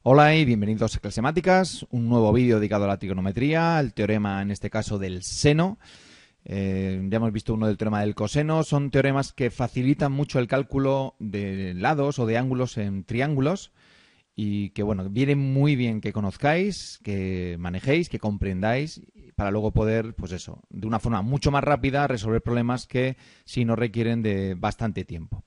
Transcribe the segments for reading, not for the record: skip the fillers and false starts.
Hola y bienvenidos a Clasemáticas, un nuevo vídeo dedicado a la trigonometría, el teorema en este caso del seno. Ya hemos visto uno del teorema del coseno. Son teoremas que facilitan mucho el cálculo de lados o de ángulos en triángulos y que, bueno, viene muy bien que conozcáis, que manejéis, que comprendáis para luego poder, pues eso, de una forma mucho más rápida resolver problemas que si no requieren de bastante tiempo.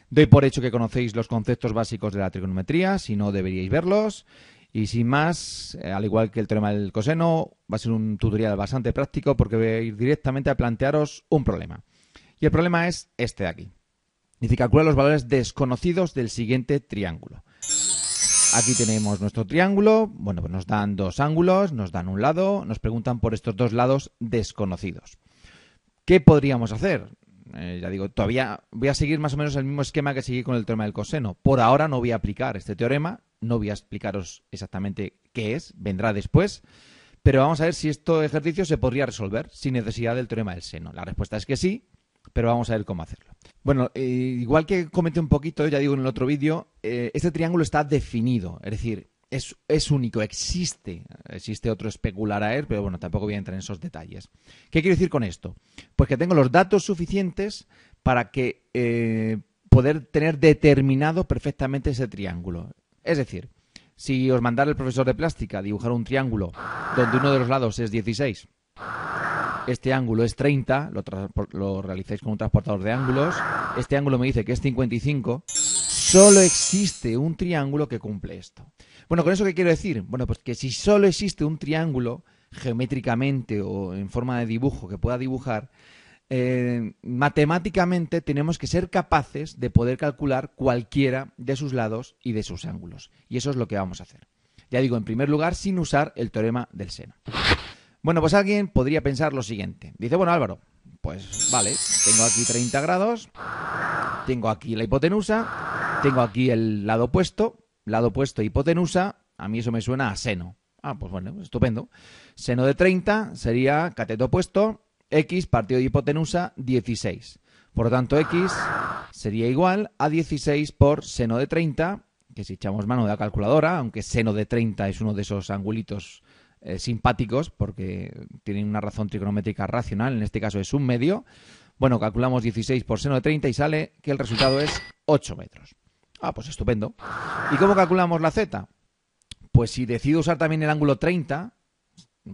Doy por hecho que conocéis los conceptos básicos de la trigonometría, si no deberíais verlos. Y sin más, al igual que el teorema del coseno, va a ser un tutorial bastante práctico porque voy a ir directamente a plantearos un problema. Y el problema es este de aquí. Dice, calcula los valores desconocidos del siguiente triángulo. Aquí tenemos nuestro triángulo. Bueno, pues nos dan dos ángulos, nos dan un lado, nos preguntan por estos dos lados desconocidos. ¿Qué podríamos hacer? Ya digo, todavía voy a seguir más o menos el mismo esquema que seguí con el teorema del coseno. Por ahora no voy a aplicar este teorema, no voy a explicaros exactamente qué es, vendrá después, pero vamos a ver si este ejercicio se podría resolver sin necesidad del teorema del seno. La respuesta es que sí, pero vamos a ver cómo hacerlo. Bueno, igual que comenté un poquito, ya digo en el otro vídeo, este triángulo está definido, es decir, es único, existe otro especular a él, pero bueno, tampoco voy a entrar en esos detalles. ¿Qué quiero decir con esto? Pues que tengo los datos suficientes para que poder tener determinado perfectamente ese triángulo. Es decir, si os mandara el profesor de plástica dibujar un triángulo donde uno de los lados es 16, este ángulo es 30, lo realizáis con un transportador de ángulos, este ángulo me dice que es 55, solo existe un triángulo que cumple esto. Bueno, ¿con eso qué quiero decir? Bueno, pues que si solo existe un triángulo geométricamente o en forma de dibujo que pueda dibujar, matemáticamente tenemos que ser capaces de poder calcular cualquiera de sus lados y de sus ángulos. Y eso es lo que vamos a hacer. Ya digo, en primer lugar, sin usar el teorema del seno. Bueno, pues alguien podría pensar lo siguiente. Dice, bueno, Álvaro, pues vale, tengo aquí 30 grados, tengo aquí la hipotenusa, tengo aquí el lado opuesto, hipotenusa, a mí eso me suena a seno. Ah, pues bueno, estupendo. Seno de 30 sería cateto opuesto, x partido de hipotenusa 16. Por lo tanto, x sería igual a 16 por seno de 30, que si echamos mano de la calculadora, aunque seno de 30 es uno de esos angulitos simpáticos, porque tienen una razón trigonométrica racional, en este caso es un medio. Bueno, calculamos 16 por seno de 30 y sale que el resultado es 8 metros. Ah, pues estupendo. ¿Y cómo calculamos la z? Pues si decido usar también el ángulo 30,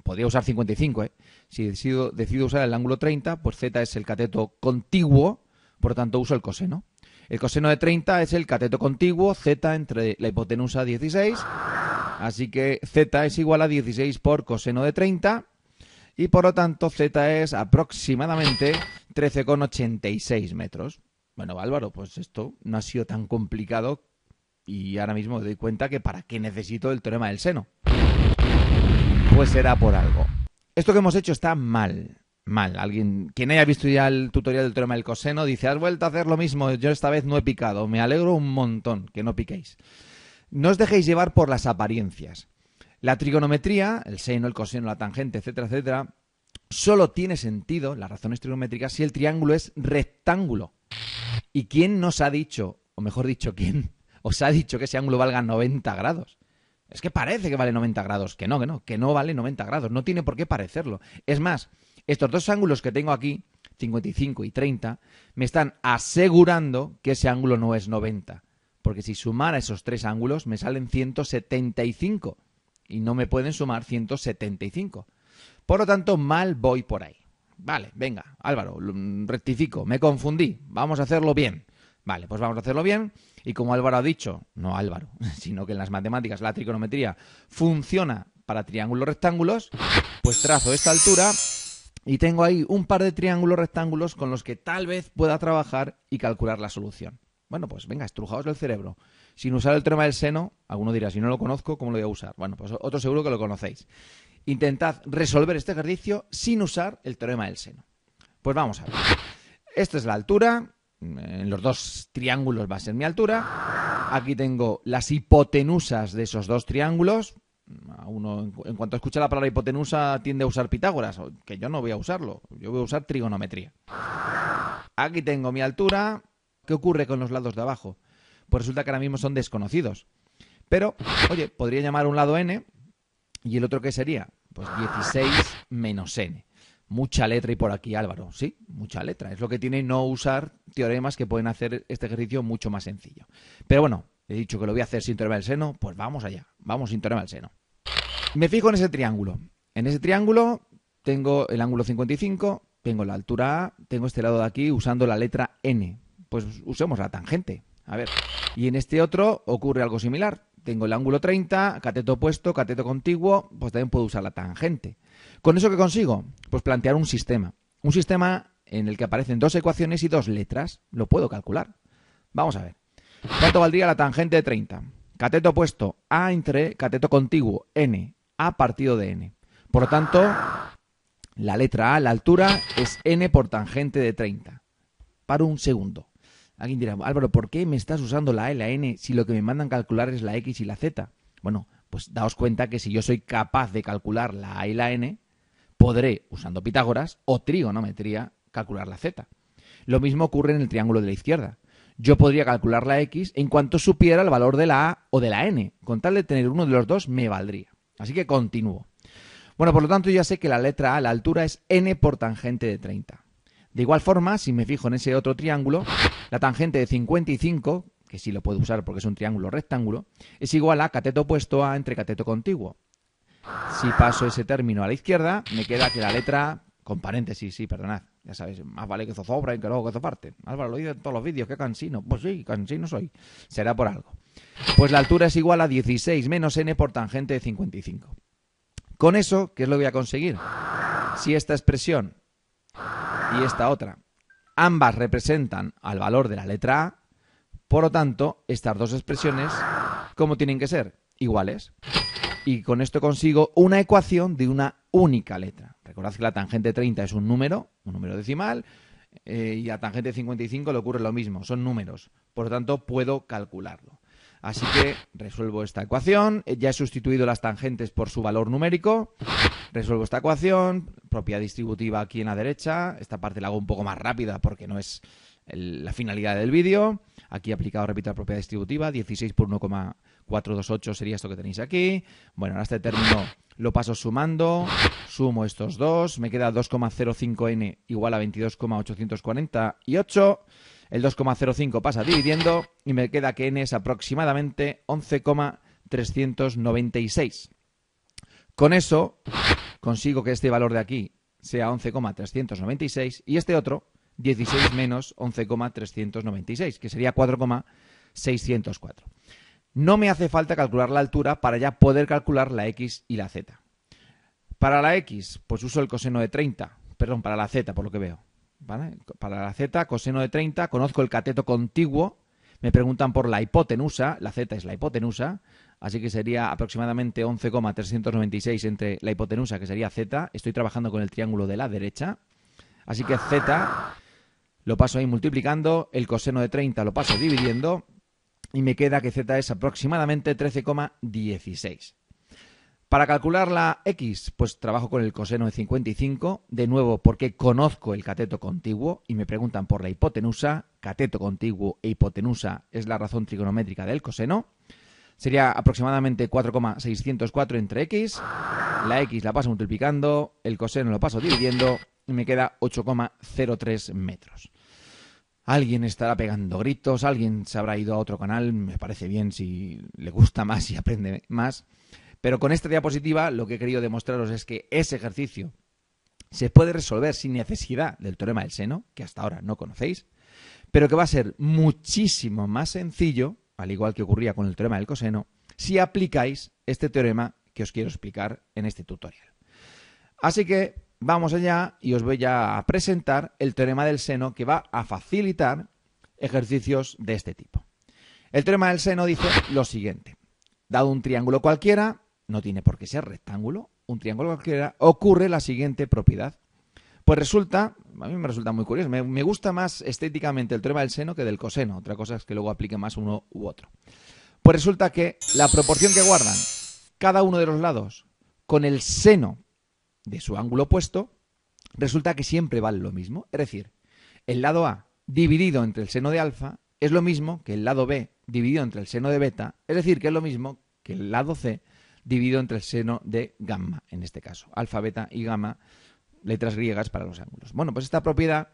podría usar 55, Si decido usar el ángulo 30, pues z es el cateto contiguo, por lo tanto uso el coseno. El coseno de 30 es el cateto contiguo, z entre la hipotenusa 16, así que z es igual a 16 por coseno de 30 y por lo tanto z es aproximadamente 13,86 metros. Bueno, Álvaro, pues esto no ha sido tan complicado y ahora mismo me doy cuenta que para qué necesito el teorema del seno. Pues será por algo. Esto que hemos hecho está mal. Quien haya visto ya el tutorial del teorema del coseno dice, has vuelto a hacer lo mismo, yo esta vez no he picado. Me alegro un montón que no piquéis. No os dejéis llevar por las apariencias. La trigonometría, el seno, el coseno, la tangente, etcétera, etcétera, solo tiene sentido, las razones trigonométricas, si el triángulo es rectángulo. ¿Y quién nos ha dicho, o mejor dicho, quién os ha dicho que ese ángulo valga 90 grados? Es que parece que vale 90 grados. Que no vale 90 grados. No tiene por qué parecerlo. Es más, estos dos ángulos que tengo aquí, 55 y 30, me están asegurando que ese ángulo no es 90. Porque si sumara esos tres ángulos me salen 175 y no me pueden sumar 175. Por lo tanto, mal voy por ahí. Vale, venga, Álvaro, rectifico, me confundí, vamos a hacerlo bien. Vale, pues vamos a hacerlo bien y como Álvaro ha dicho, no Álvaro, sino que en las matemáticas la trigonometría funciona para triángulos rectángulos, pues trazo esta altura y tengo ahí un par de triángulos rectángulos con los que tal vez pueda trabajar y calcular la solución. Bueno, pues venga, estrujaos el cerebro. Sin usar el teorema del seno, alguno dirá, si no lo conozco, ¿cómo lo voy a usar? Bueno, pues otro seguro que lo conocéis. Intentad resolver este ejercicio sin usar el teorema del seno. Pues vamos a ver. Esta es la altura. En los dos triángulos va a ser mi altura. Aquí tengo las hipotenusas de esos dos triángulos. Uno, en cuanto escucha la palabra hipotenusa, tiende a usar Pitágoras, que yo no voy a usarlo. Yo voy a usar trigonometría. Aquí tengo mi altura. ¿Qué ocurre con los lados de abajo? Pues resulta que ahora mismo son desconocidos. Pero, oye, podría llamar un lado n y el otro ¿qué sería? Pues 16 menos n. Mucha letra y por aquí, Álvaro. Sí, mucha letra. Es lo que tiene no usar teoremas que pueden hacer este ejercicio mucho más sencillo. Pero bueno, he dicho que lo voy a hacer sin teorema del seno, pues vamos allá. Vamos sin teorema del seno. Me fijo en ese triángulo. En ese triángulo tengo el ángulo 55, tengo la altura A, tengo este lado de aquí usando la letra n. Pues usemos la tangente. A ver. Y en este otro ocurre algo similar. Tengo el ángulo 30, cateto opuesto, cateto contiguo, pues también puedo usar la tangente. ¿Con eso qué consigo? Pues plantear un sistema. Un sistema en el que aparecen dos ecuaciones y dos letras. Lo puedo calcular. Vamos a ver. ¿Cuánto valdría la tangente de 30? Cateto opuesto A entre cateto contiguo n. A partido de n. Por lo tanto, la letra A, la altura, es n por tangente de 30. Paro un segundo. Alguien dirá, Álvaro, ¿por qué me estás usando la A y la n si lo que me mandan calcular es la x y la z? Bueno, pues daos cuenta que si yo soy capaz de calcular la a y la n, podré, usando Pitágoras o trigonometría, calcular la z. Lo mismo ocurre en el triángulo de la izquierda. Yo podría calcular la x en cuanto supiera el valor de la a o de la n. Con tal de tener uno de los dos, me valdría. Así que continúo. Bueno, por lo tanto, ya sé que la letra a, la altura, es n por tangente de 30. De igual forma, si me fijo en ese otro triángulo, la tangente de 55, que sí lo puedo usar porque es un triángulo rectángulo, es igual a cateto opuesto a entre cateto contiguo. Si paso ese término a la izquierda, me queda que la letra A, con paréntesis, sí, perdonad, ya sabéis, más vale que zozobra y que luego que zoparte. Álvaro, lo dice en todos los vídeos, qué cansino. Pues sí, cansino soy. Será por algo. Pues la altura es igual a 16 menos n por tangente de 55. Con eso, ¿qué es lo que voy a conseguir? Si esta expresión y esta otra, ambas representan al valor de la letra A, por lo tanto, estas dos expresiones, ¿cómo tienen que ser? Iguales. Y con esto consigo una ecuación de una única letra. Recordad que la tangente 30 es un número decimal, y la tangente 55 le ocurre lo mismo, son números. Por lo tanto, puedo calcularlo. Así que resuelvo esta ecuación, ya he sustituido las tangentes por su valor numérico, resuelvo esta ecuación, propiedad distributiva aquí en la derecha, esta parte la hago un poco más rápida porque no es la finalidad del vídeo. Aquí he aplicado, repito, la propiedad distributiva, 16 por 1,428 sería esto que tenéis aquí. Bueno, ahora este término lo paso sumando, sumo estos dos, me queda 2,05n igual a 22,848. El 2,05 pasa dividiendo y me queda que n es aproximadamente 11,396. Con eso consigo que este valor de aquí sea 11,396 y este otro 16 menos 11,396, que sería 4,604. No me hace falta calcular la altura para ya poder calcular la x y la z. Para la x, pues uso el coseno de 30, perdón, para la z, por lo que veo. ¿Vale? Para la z, coseno de 30, conozco el cateto contiguo, me preguntan por la hipotenusa, la z es la hipotenusa, así que sería aproximadamente 11,396 entre la hipotenusa, que sería z, estoy trabajando con el triángulo de la derecha, así que z lo paso ahí multiplicando, el coseno de 30 lo paso dividiendo, y me queda que z es aproximadamente 13,16. Para calcular la x, pues trabajo con el coseno de 55, de nuevo porque conozco el cateto contiguo y me preguntan por la hipotenusa. Cateto contiguo e hipotenusa es la razón trigonométrica del coseno. Sería aproximadamente 4,604 entre x. La x la paso multiplicando, el coseno lo paso dividiendo y me queda 8,03 metros. Alguien estará pegando gritos, alguien se habrá ido a otro canal, me parece bien si le gusta más y aprende más. Pero con esta diapositiva lo que he querido demostraros es que ese ejercicio se puede resolver sin necesidad del teorema del seno, que hasta ahora no conocéis, pero que va a ser muchísimo más sencillo, al igual que ocurría con el teorema del coseno, si aplicáis este teorema que os quiero explicar en este tutorial. Así que vamos allá y os voy ya a presentar el teorema del seno que va a facilitar ejercicios de este tipo. El teorema del seno dice lo siguiente. Dado un triángulo cualquiera, no tiene por qué ser rectángulo, un triángulo cualquiera, ocurre la siguiente propiedad. Pues resulta, a mí me resulta muy curioso, me gusta más estéticamente el teorema del seno que del coseno, otra cosa es que luego aplique más uno u otro. Pues resulta que la proporción que guardan cada uno de los lados con el seno de su ángulo opuesto, resulta que siempre vale lo mismo. Es decir, el lado A dividido entre el seno de alfa es lo mismo que el lado B dividido entre el seno de beta, es decir, que es lo mismo que el lado C dividido entre el seno de gamma, en este caso. Alfa, beta y gamma, letras griegas para los ángulos. Bueno, pues esta propiedad,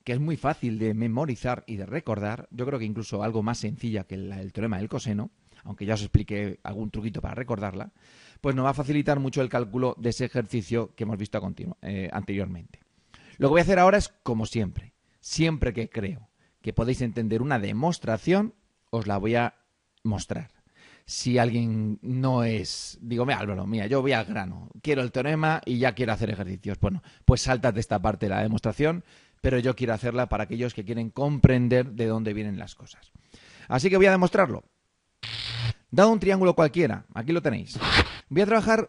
que es muy fácil de memorizar y de recordar, yo creo que incluso algo más sencilla que el teorema del coseno, aunque ya os expliqué algún truquito para recordarla, pues nos va a facilitar mucho el cálculo de ese ejercicio que hemos visto anteriormente. Lo que voy a hacer ahora es, como siempre que creo que podéis entender una demostración, os la voy a mostrar. Si alguien no es, digo, mira, Álvaro, mira, yo voy al grano, quiero el teorema y ya quiero hacer ejercicios. Bueno, pues sáltate esta parte de la demostración, pero yo quiero hacerla para aquellos que quieren comprender de dónde vienen las cosas. Así que voy a demostrarlo. Dado un triángulo cualquiera, aquí lo tenéis. Voy a trabajar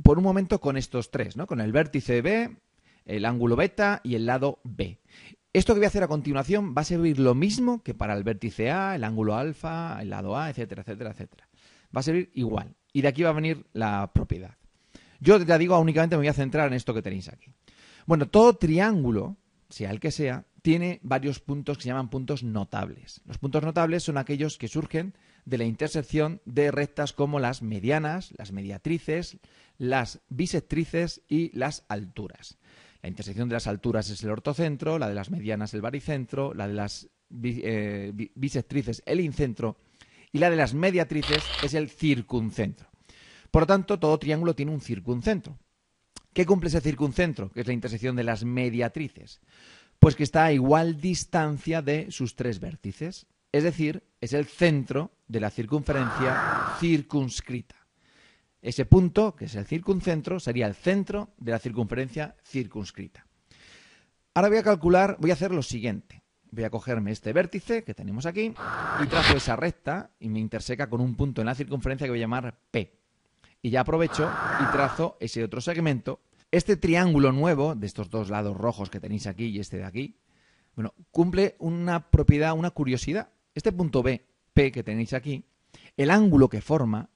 por un momento con estos tres, ¿no? Con el vértice B, el ángulo beta y el lado B. Esto que voy a hacer a continuación va a servir lo mismo que para el vértice A, el ángulo alfa, el lado A, etcétera, etcétera, etcétera. Va a servir igual. Y de aquí va a venir la propiedad. Yo te digo, únicamente me voy a centrar en esto que tenéis aquí. Bueno, todo triángulo, sea el que sea, tiene varios puntos que se llaman puntos notables. Los puntos notables son aquellos que surgen de la intersección de rectas como las medianas, las mediatrices, las bisectrices y las alturas. La intersección de las alturas es el ortocentro, la de las medianas el baricentro, la de las bisectrices el incentro y la de las mediatrices es el circuncentro. Por lo tanto, todo triángulo tiene un circuncentro. ¿Qué cumple ese circuncentro? Que es la intersección de las mediatrices. Pues que está a igual distancia de sus tres vértices. Es decir, es el centro de la circunferencia circunscrita. Ese punto, que es el circuncentro, sería el centro de la circunferencia circunscrita. Ahora voy a hacer lo siguiente. Voy a cogerme este vértice que tenemos aquí y trazo esa recta y me interseca con un punto en la circunferencia que voy a llamar P. Y ya aprovecho y trazo ese otro segmento. Este triángulo nuevo, de estos dos lados rojos que tenéis aquí y este de aquí, bueno, cumple una propiedad, una curiosidad. Este punto B, P, que tenéis aquí, el ángulo que forma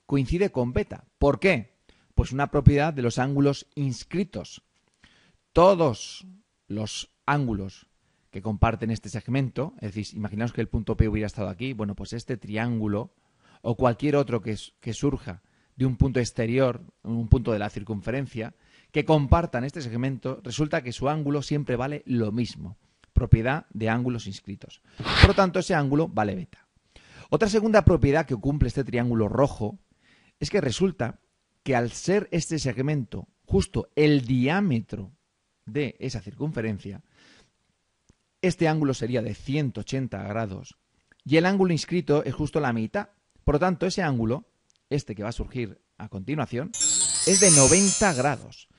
coincide con beta. ¿Por qué? Pues una propiedad de los ángulos inscritos. Todos los ángulos que comparten este segmento, es decir, imaginaos que el punto P hubiera estado aquí, bueno, pues este triángulo o cualquier otro que surja de un punto exterior, un punto de la circunferencia, que compartan este segmento, resulta que su ángulo siempre vale lo mismo. Propiedad de ángulos inscritos. Por lo tanto, ese ángulo vale beta. Otra segunda propiedad que cumple este triángulo rojo es que resulta que al ser este segmento justo el diámetro de esa circunferencia, este ángulo sería de 180 grados y el ángulo inscrito es justo la mitad. Por lo tanto, ese ángulo, este que va a surgir a continuación, es de 90 grados.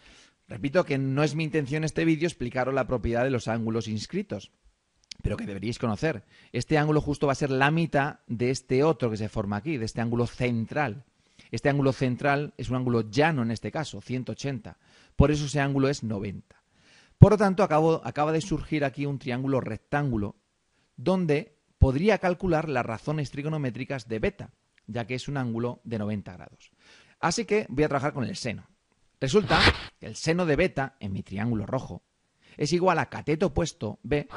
Repito que no es mi intención en este vídeo explicaros la propiedad de los ángulos inscritos, pero que deberíais conocer. Este ángulo justo va a ser la mitad de este otro que se forma aquí, de este ángulo central. Este ángulo central es un ángulo llano en este caso, 180. Por eso ese ángulo es 90. Por lo tanto, acaba de surgir aquí un triángulo rectángulo donde podría calcular las razones trigonométricas de beta, ya que es un ángulo de 90 grados. Así que voy a trabajar con el seno. Resulta que el seno de beta en mi triángulo rojo es igual a cateto opuesto B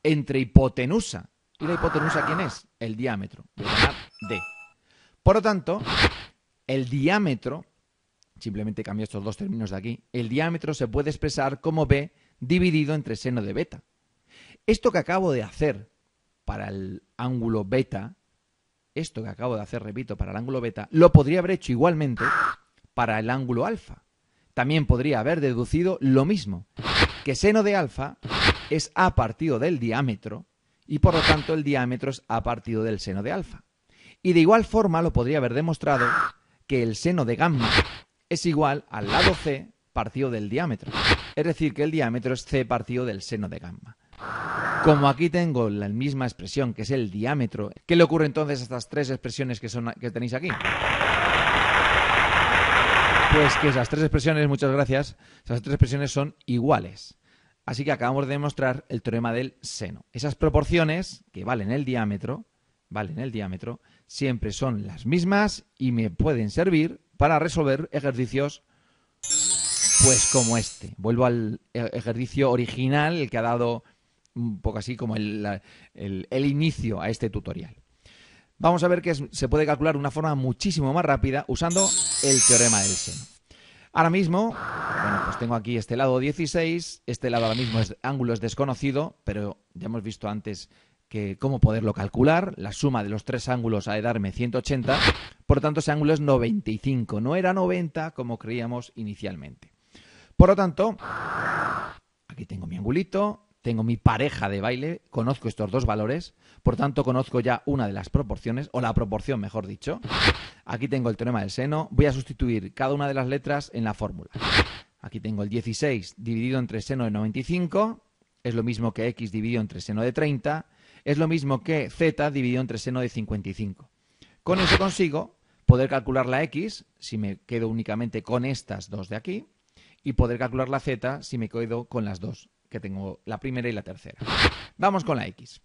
entre hipotenusa. ¿Y la hipotenusa quién es? El diámetro. Voy a llamar D. Por lo tanto, el diámetro, simplemente cambio estos dos términos de aquí, el diámetro se puede expresar como B dividido entre seno de beta. Esto que acabo de hacer para el ángulo beta, repito, para el ángulo beta, lo podría haber hecho igualmente para el ángulo alfa. También podría haber deducido lo mismo, que seno de alfa es A partido del diámetro y por lo tanto el diámetro es A partido del seno de alfa. Y de igual forma lo podría haber demostrado que el seno de gamma es igual al lado C partido del diámetro. Es decir, que el diámetro es C partido del seno de gamma. Como aquí tengo la misma expresión que es el diámetro, ¿qué le ocurre entonces a estas tres expresiones que tenéis aquí? Pues que esas tres expresiones, muchas gracias, esas tres expresiones son iguales. Así que acabamos de demostrar el teorema del seno. Esas proporciones que valen el diámetro, siempre son las mismas y me pueden servir para resolver ejercicios pues como este. Vuelvo al ejercicio original, el que ha dado un poco así como el inicio a este tutorial. Vamos a ver que se puede calcular de una forma muchísimo más rápida usando el teorema del seno. Ahora mismo, bueno, pues tengo aquí este lado 16, este lado ahora mismo ángulo es desconocido, pero ya hemos visto antes que cómo poderlo calcular. La suma de los tres ángulos ha de darme 180, por lo tanto ese ángulo es 95, no era 90 como creíamos inicialmente. Por lo tanto, aquí tengo mi angulito, tengo mi pareja de baile, conozco estos dos valores, por tanto conozco ya una de las proporciones, o la proporción mejor dicho. Aquí tengo el teorema del seno, voy a sustituir cada una de las letras en la fórmula. Aquí tengo el 16 dividido entre seno de 95, es lo mismo que x dividido entre seno de 30, es lo mismo que z dividido entre seno de 55. Con eso consigo poder calcular la x, si me quedo únicamente con estas dos de aquí, y poder calcular la z si me quedo con las dos, que tengo la primera y la tercera. Vamos con la x.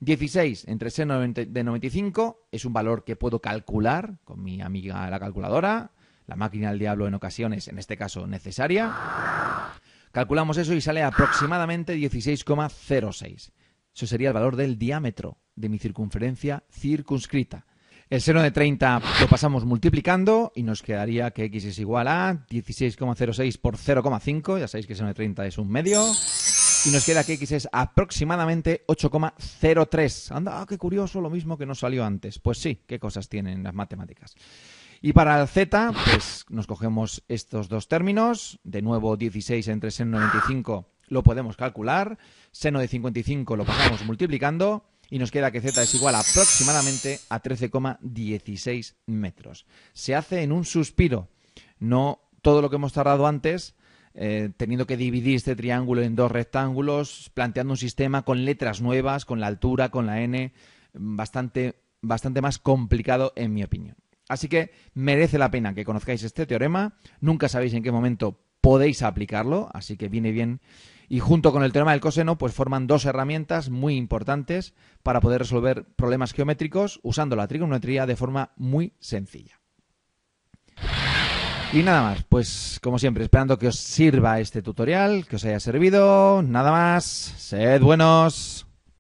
16 entre seno de 95 es un valor que puedo calcular con mi amiga la calculadora, la máquina del diablo en ocasiones, en este caso necesaria. Calculamos eso y sale aproximadamente 16,06. Eso sería el valor del diámetro de mi circunferencia circunscrita. El seno de 30 lo pasamos multiplicando y nos quedaría que x es igual a 16,06 por 0,5. Ya sabéis que el seno de 30 es un medio. Y nos queda que x es aproximadamente 8,03. Anda, qué curioso, lo mismo que nos salió antes. Pues sí, qué cosas tienen las matemáticas. Y para el z, pues nos cogemos estos dos términos. De nuevo, 16 entre seno de 95 lo podemos calcular. Seno de 55 lo pasamos multiplicando. Y nos queda que z es igual aproximadamente a 13,16 metros. Se hace en un suspiro. No todo lo que hemos tardado antes, teniendo que dividir este triángulo en dos rectángulos, planteando un sistema con letras nuevas, con la altura, con la n, bastante más complicado en mi opinión. Así que merece la pena que conozcáis este teorema. Nunca sabéis en qué momento podéis aplicarlo, así que viene bien. Y junto con el teorema del coseno, pues forman dos herramientas muy importantes para poder resolver problemas geométricos usando la trigonometría de forma muy sencilla. Y nada más, pues como siempre, esperando que os sirva este tutorial, que os haya servido. Nada más, sed buenos.